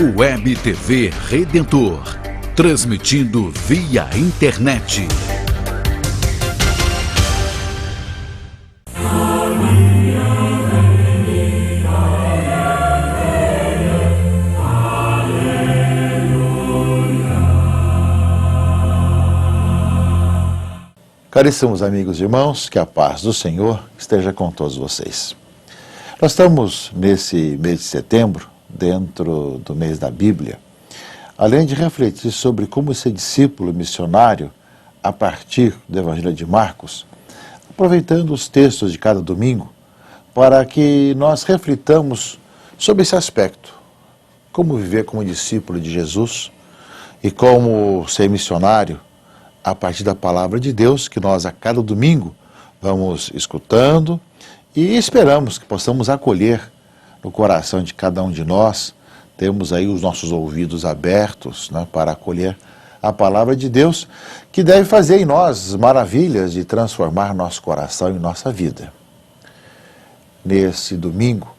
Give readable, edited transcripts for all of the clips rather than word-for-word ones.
Web TV Redentor, transmitindo via internet. Caríssimos amigos e irmãos, que a paz do Senhor esteja com todos vocês. Nós estamos nesse mês de setembro, dentro do mês da Bíblia, além de refletir sobre como ser discípulo missionário a partir do Evangelho de Marcos, aproveitando os textos de cada domingo para que nós reflitamos sobre esse aspecto, como viver como discípulo de Jesus e como ser missionário a partir da palavra de Deus, que nós a cada domingo vamos escutando e esperamos que possamos acolher no coração de cada um de nós. Temos aí os nossos ouvidos abertos, né, para acolher a palavra de Deus, que deve fazer em nós maravilhas de transformar nosso coração e nossa vida. Nesse domingo,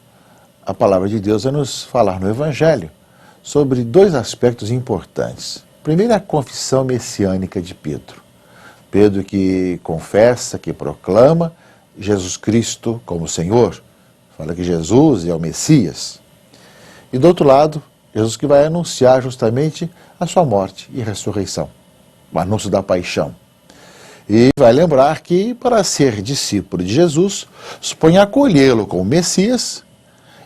a palavra de Deus vai nos falar no Evangelho sobre dois aspectos importantes. Primeiro, a confissão messiânica de Pedro. Pedro que confessa, que proclama Jesus Cristo como Senhor. Fala que Jesus é o Messias. E do outro lado, Jesus que vai anunciar justamente a sua morte e ressurreição. O anúncio da paixão. E vai lembrar que para ser discípulo de Jesus, supõe acolhê-lo como Messias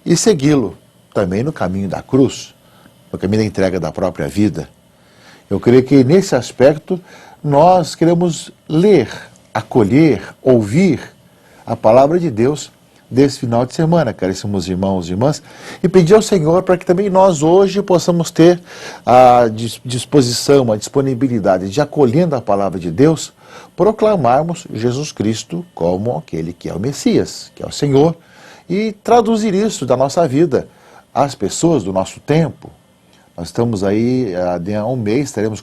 e segui-lo também no caminho da cruz, no caminho da entrega da própria vida. Eu creio que nesse aspecto nós queremos ler, acolher, ouvir a palavra de Deus desse final de semana, caríssimos irmãos e irmãs, e pedir ao Senhor para que também nós hoje possamos ter a disposição, a disponibilidade de, acolhendo a palavra de Deus, proclamarmos Jesus Cristo como aquele que é o Messias, que é o Senhor, e traduzir isso da nossa vida às pessoas do nosso tempo. Nós estamos aí, há um mês, teremos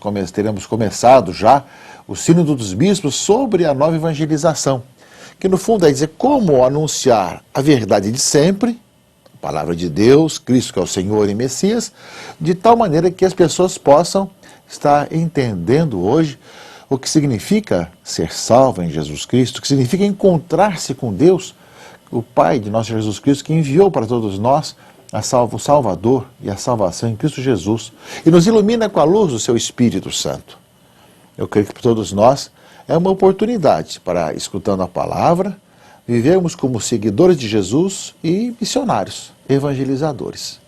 começado já o Sínodo dos Bispos sobre a nova evangelização, que no fundo é dizer como anunciar a verdade de sempre, a palavra de Deus, Cristo que é o Senhor e Messias, de tal maneira que as pessoas possam estar entendendo hoje o que significa ser salvo em Jesus Cristo, o que significa encontrar-se com Deus, o Pai de nosso Jesus Cristo, que enviou para todos nós o Salvador e a salvação em Cristo Jesus, e nos ilumina com a luz do seu Espírito Santo. Eu creio que para todos nós é uma oportunidade para, escutando a palavra, vivermos como seguidores de Jesus e missionários, evangelizadores.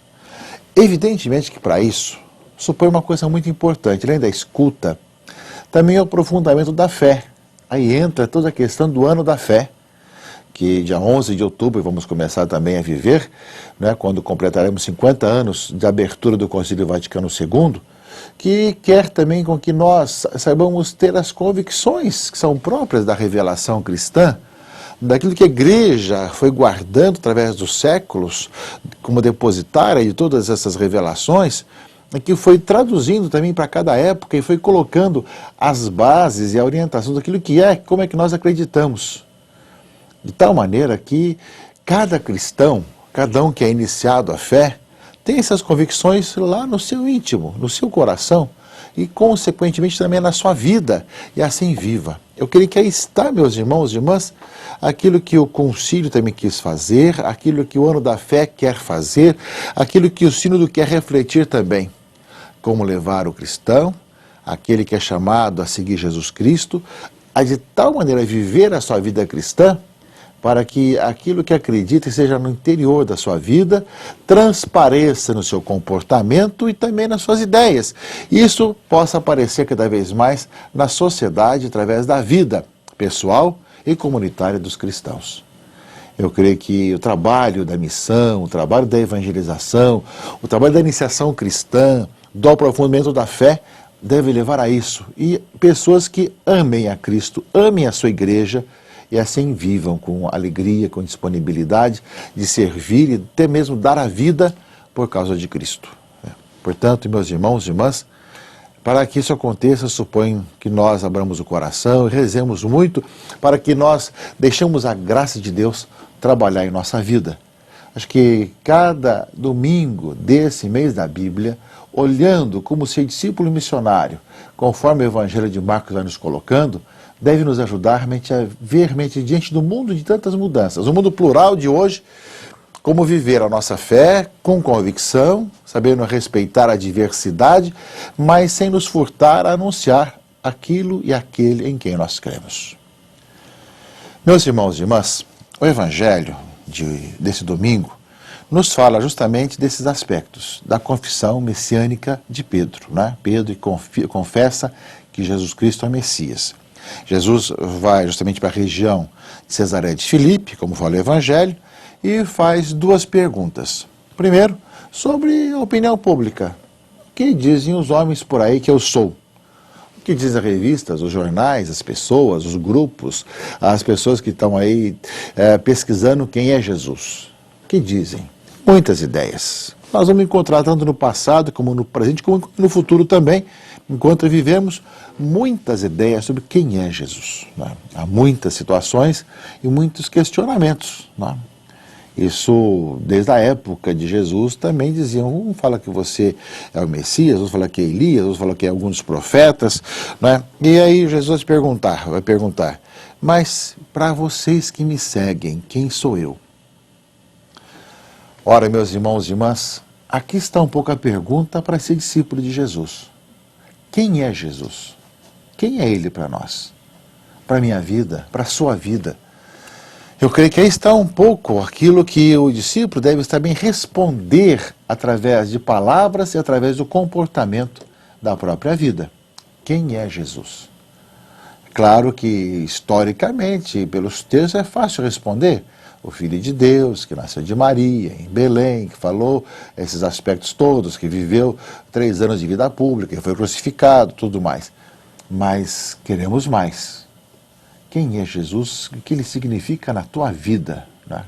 Evidentemente que para isso, supõe uma coisa muito importante, além da escuta, também é o aprofundamento da fé. Aí entra toda a questão do ano da fé, que dia 11 de outubro vamos começar também a viver, né, quando completaremos 50 anos de abertura do Concílio Vaticano II, que quer também com que nós saibamos ter as convicções que são próprias da revelação cristã, daquilo que a Igreja foi guardando através dos séculos, como depositária de todas essas revelações, que foi traduzindo também para cada época e foi colocando as bases e a orientação daquilo que é, como é que nós acreditamos. De tal maneira que cada cristão, cada um que é iniciado à fé, tem essas convicções lá no seu íntimo, no seu coração e, consequentemente, também na sua vida, e assim viva. Eu creio que aí está, meus irmãos e irmãs, aquilo que o concílio também quis fazer, aquilo que o ano da fé quer fazer, aquilo que o sínodo quer refletir também. Como levar o cristão, aquele que é chamado a seguir Jesus Cristo, a de tal maneira viver a sua vida cristã, para que aquilo que acredita seja no interior da sua vida, transpareça no seu comportamento e também nas suas ideias. Isso possa aparecer cada vez mais na sociedade através da vida pessoal e comunitária dos cristãos. Eu creio que o trabalho da missão, o trabalho da evangelização, o trabalho da iniciação cristã, do aprofundamento da fé, deve levar a isso. E pessoas que amem a Cristo, amem a sua igreja, e assim vivam com alegria, com disponibilidade de servir e até mesmo dar a vida por causa de Cristo. Portanto, meus irmãos e irmãs, para que isso aconteça, suponho que nós abramos o coração e rezemos muito para que nós deixemos a graça de Deus trabalhar em nossa vida. Acho que cada domingo desse mês da Bíblia, olhando como ser discípulo missionário, conforme o Evangelho de Marcos vai nos colocando, deve nos ajudar a ver diante do mundo de tantas mudanças, o mundo plural de hoje, como viver a nossa fé com convicção, sabendo respeitar a diversidade, mas sem nos furtar a anunciar aquilo e aquele em quem nós cremos. Meus irmãos e irmãs, o Evangelho desse domingo nos fala justamente desses aspectos da confissão messiânica de Pedro, né? Pedro confessa que Jesus Cristo é o Messias. Jesus vai justamente para a região de Cesareia de Filipe, como fala o Evangelho, e faz duas perguntas. Primeiro, sobre a opinião pública. O que dizem os homens por aí que eu sou? O que dizem as revistas, os jornais, as pessoas, os grupos, as pessoas que estão aí pesquisando quem é Jesus? O que dizem? Muitas ideias. Nós vamos encontrar tanto no passado, como no presente, como no futuro também, enquanto vivemos, muitas ideias sobre quem é Jesus, né? Há muitas situações e muitos questionamentos, né? Isso, desde a época de Jesus, também diziam, um fala que você é o Messias, outro fala que é Elias, outro fala que é algum dos profetas, né? E aí Jesus vai perguntar, mas para vocês que me seguem, quem sou eu? Ora, meus irmãos e irmãs, aqui está um pouco a pergunta para ser discípulo de Jesus. Quem é Jesus? Quem é Ele para nós? Para a minha vida, para a sua vida? Eu creio que aí está um pouco aquilo que o discípulo deve também responder através de palavras e através do comportamento da própria vida. Quem é Jesus? Claro que, historicamente, pelos textos é fácil responder. O Filho de Deus, que nasceu de Maria, em Belém, que falou esses aspectos todos, que viveu 3 anos de vida pública, que foi crucificado, tudo mais. Mas queremos mais. Quem é Jesus? O que ele significa na tua vida? Né?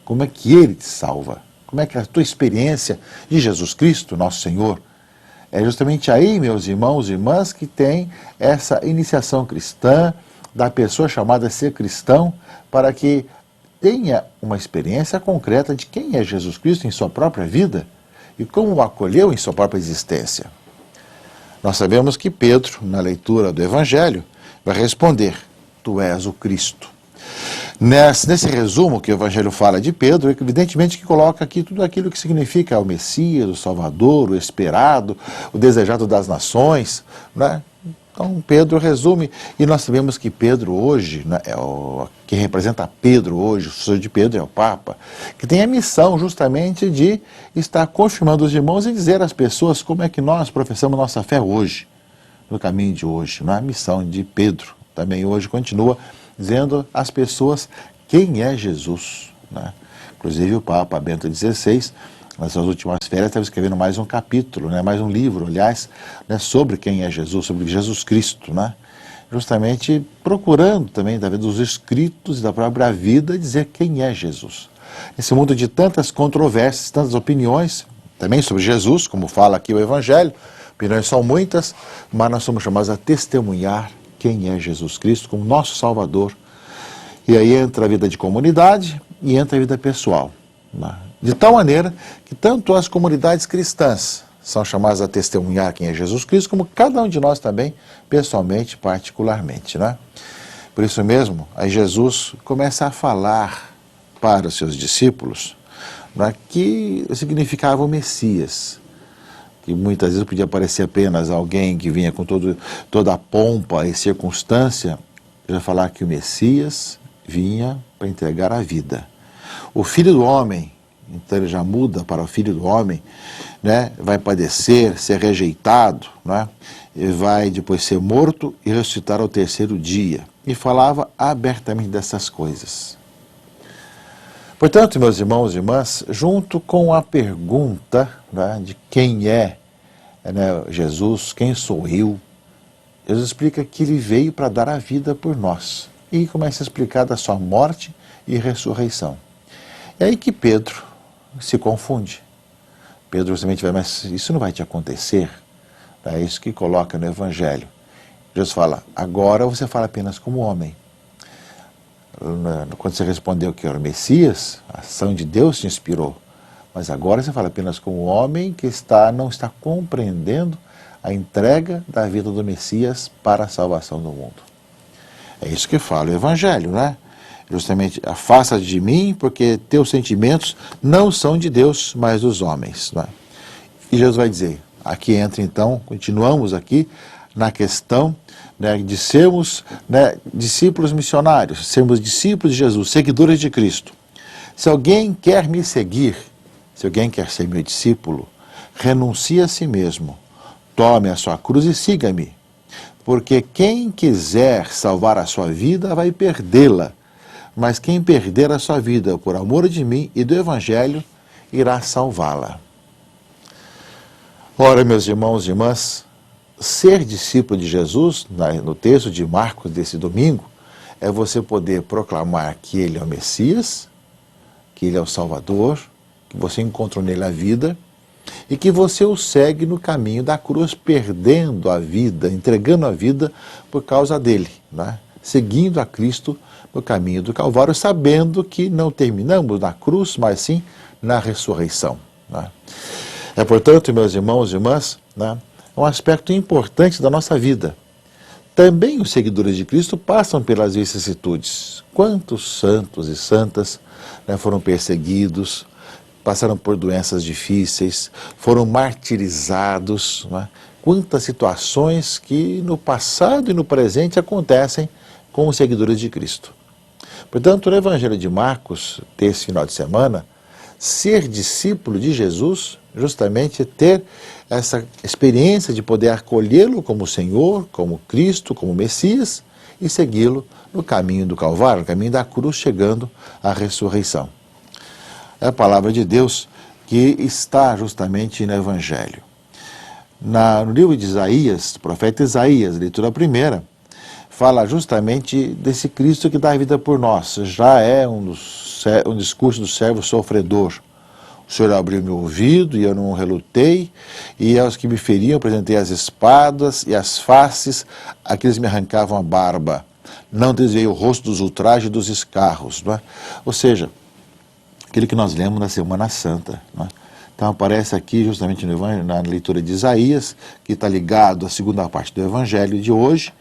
Como é que ele te salva? Como é que é a tua experiência de Jesus Cristo, nosso Senhor? É justamente aí, meus irmãos e irmãs, que tem essa iniciação cristã da pessoa chamada a ser cristão, para que tenha uma experiência concreta de quem é Jesus Cristo em sua própria vida e como o acolheu em sua própria existência. Nós sabemos que Pedro, na leitura do Evangelho, vai responder, tu és o Cristo. Nesse resumo que o Evangelho fala de Pedro, evidentemente que coloca aqui tudo aquilo que significa o Messias, o Salvador, o esperado, o desejado das nações, né? Então Pedro resume, e nós sabemos que Pedro hoje, né, quem representa Pedro hoje, o sucessor de Pedro é o Papa, que tem a missão justamente de estar confirmando os irmãos e dizer às pessoas como é que nós professamos nossa fé hoje, no caminho de hoje. Não é a missão de Pedro, também hoje continua dizendo às pessoas quem é Jesus, né? Inclusive o Papa Bento XVI, nas suas últimas férias, estava escrevendo mais um capítulo, né, mais um livro, aliás, né, sobre quem é Jesus, sobre Jesus Cristo, né? Justamente procurando também, através dos escritos e da própria vida, dizer quem é Jesus. Esse mundo de tantas controvérsias, tantas opiniões, também sobre Jesus, como fala aqui o Evangelho, opiniões são muitas, mas nós somos chamados a testemunhar quem é Jesus Cristo como nosso Salvador. E aí entra a vida de comunidade e entra a vida pessoal, né? De tal maneira que tanto as comunidades cristãs são chamadas a testemunhar quem é Jesus Cristo, como cada um de nós também, pessoalmente, particularmente, né? Por isso mesmo, aí Jesus começa a falar para os seus discípulos, né, que significava o Messias, que muitas vezes podia parecer apenas alguém que vinha com toda a pompa e circunstância, já falar que o Messias vinha para entregar a vida. O Filho do Homem, então ele já muda para o Filho do Homem, né? Vai padecer, ser rejeitado, né? E vai depois ser morto e ressuscitar ao 3º dia. E falava abertamente dessas coisas. Portanto, meus irmãos e irmãs, junto com a pergunta, né, de quem é, né, Jesus, quem sou eu, Jesus explica que ele veio para dar a vida por nós. E começa a explicar da sua morte e ressurreição. É aí que Pedro se confunde. Pedro justamente vai, mas isso não vai te acontecer. É isso que coloca no Evangelho. Jesus fala, agora você fala apenas como homem. quando você respondeu que era o Messias, a ação de Deus te inspirou. Mas agora você fala apenas com o homem que não está compreendendo a entrega da vida do Messias para a salvação do mundo. É isso que fala o Evangelho, né? Justamente, afasta de mim, porque teus sentimentos não são de Deus, mas dos homens. Né? E Jesus vai dizer, aqui entra então, continuamos aqui na questão, né, de sermos, né, discípulos missionários, sermos discípulos de Jesus, seguidores de Cristo. Se alguém quer me seguir, se alguém quer ser meu discípulo, renuncie a si mesmo, tome a sua cruz e siga-me. Porque quem quiser salvar a sua vida vai perdê-la, mas quem perder a sua vida por amor de mim e do Evangelho, irá salvá-la. Ora, meus irmãos e irmãs, ser discípulo de Jesus, no texto de Marcos desse domingo, é você poder proclamar que Ele é o Messias, que Ele é o Salvador, que você encontrou nele a vida, e que você o segue no caminho da cruz, perdendo a vida, entregando a vida por causa dele, né? Seguindo a Cristo no caminho do Calvário, sabendo que não terminamos na cruz, mas sim na ressurreição. Né? Portanto, meus irmãos e irmãs, né, um aspecto importante da nossa vida. Também os seguidores de Cristo passam pelas vicissitudes. Quantos santos e santas, né, foram perseguidos, passaram por doenças difíceis, foram martirizados. Né? Quantas situações que no passado e no presente acontecem com os seguidores de Cristo. Portanto, no Evangelho de Marcos, desse final de semana, ser discípulo de Jesus, justamente ter essa experiência de poder acolhê-lo como Senhor, como Cristo, como Messias, e segui-lo no caminho do Calvário, no caminho da cruz, chegando à ressurreição. É a palavra de Deus que está justamente no Evangelho. No livro de Isaías, do profeta Isaías, leitura primeira, fala justamente desse Cristo que dá a vida por nós. Já é um discurso do servo sofredor. O Senhor abriu meu ouvido e eu não relutei, e aos que me feriam apresentei as espadas e as faces, aqueles me arrancavam a barba. Não desviei o rosto dos ultrajes e dos escarros. Não é? Ou seja, aquilo que nós lemos na Semana Santa. Não é? Então aparece aqui justamente na leitura de Isaías, que está ligado à segunda parte do Evangelho de hoje,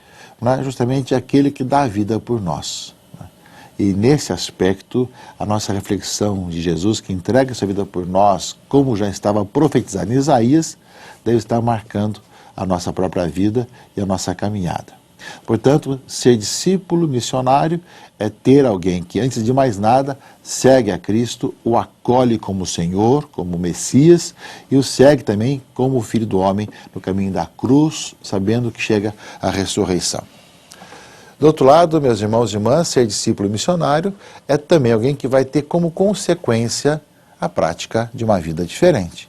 justamente aquele que dá a vida por nós. E nesse aspecto, a nossa reflexão de Jesus, que entrega sua vida por nós, como já estava profetizado em Isaías, deve estar marcando a nossa própria vida e a nossa caminhada. Portanto, ser discípulo missionário é ter alguém que, antes de mais nada, segue a Cristo, o acolhe como Senhor, como Messias, e o segue também como o Filho do Homem no caminho da cruz, sabendo que chega a ressurreição. Do outro lado, meus irmãos e irmãs, ser discípulo missionário é também alguém que vai ter como consequência a prática de uma vida diferente.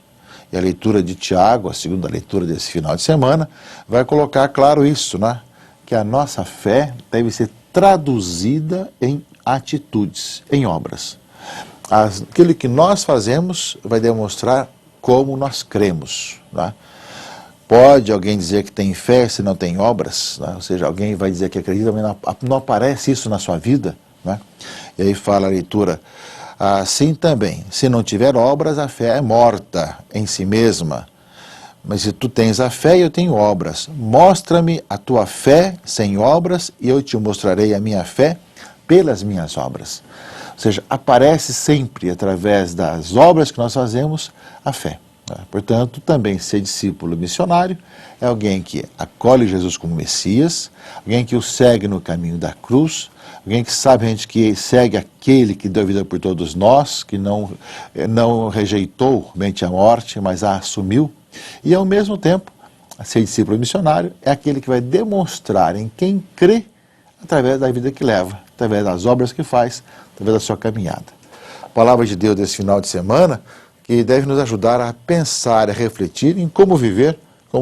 E a leitura de Tiago, a segunda leitura desse final de semana, vai colocar claro isso, né? Que a nossa fé deve ser traduzida em atitudes, em obras. Aquilo que nós fazemos vai demonstrar como nós cremos. Né? Pode alguém dizer que tem fé se não tem obras? Né? Ou seja, alguém vai dizer que acredita, mas não aparece isso na sua vida? Né? E aí fala a leitura, assim também, se não tiver obras, a fé é morta em si mesma. Mas se tu tens a fé e eu tenho obras, mostra-me a tua fé sem obras e eu te mostrarei a minha fé pelas minhas obras. Ou seja, aparece sempre através das obras que nós fazemos a fé. Portanto, também ser discípulo missionário é alguém que acolhe Jesus como Messias, alguém que o segue no caminho da cruz, alguém que sabe que segue aquele que deu a vida por todos nós, que não rejeitou mente a morte, mas a assumiu. E, ao mesmo tempo, ser discípulo missionário é aquele que vai demonstrar em quem crê através da vida que leva, através das obras que faz, através da sua caminhada. A palavra de Deus desse final de semana que deve nos ajudar a pensar, a refletir em como viver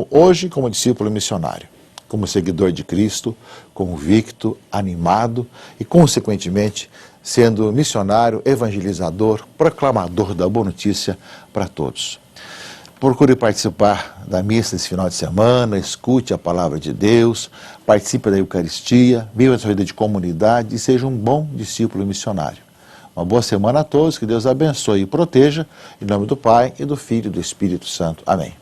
hoje como discípulo missionário, como seguidor de Cristo, convicto, animado e, consequentemente, sendo missionário, evangelizador, proclamador da boa notícia para todos. Procure participar da missa esse final de semana, escute a palavra de Deus, participe da Eucaristia, viva a sua vida de comunidade e seja um bom discípulo missionário. Uma boa semana a todos, que Deus abençoe e proteja, em nome do Pai, e do Filho e do Espírito Santo. Amém.